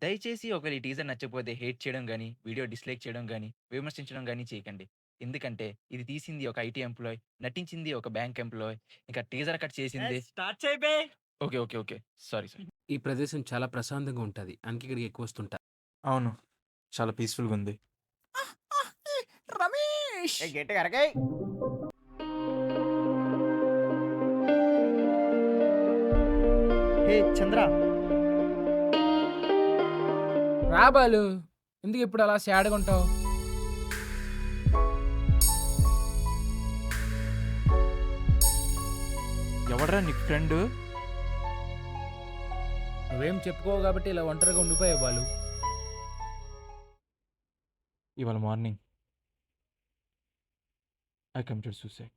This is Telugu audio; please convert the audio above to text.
దయచేసి ఒకవేళ ఈ టీజర్ నచ్చకపోతే హేట్ చేయడం గాని, వీడియో డిస్‌లైక్ చేయడం గాని, విమర్శించడం గాని చేయకండి. ఎందుకంటే ఇది తీసింది ఒక ఐటీ ఎంప్లాయ్, నటించింది ఒక బ్యాంక్ ఎంప్లాయ్, ఇంకా టీజర్ కట్ చేసింది స్టార్ట్ చేయి బే. Okay. Okay. Okay. Sorry. Sorry. ఈ ప్రదేశం చాలా ప్రశాంతంగా ఉంటది. అందుకే ఇక్కడికి ఎక్కువొస్తుంటా. అవును. చాలా పీస్‌ఫుల్‌గుంది. రమేష్ గట్టిగా అరగై. హే చంద్ర, రా బాలు. ఎందుకు ఇప్పుడు అలా సాడ్‌గా ఉంటావు? ఎవడ్రా నీకు ఫ్రెండు? నువ్వేం చెప్పుకోవు కాబట్టి ఇలా ఒంటరిగా ఉండిపోయావు బాలు. ఇవాళ మార్నింగ్ ఐ కమిటెడ్ సూసైడ్.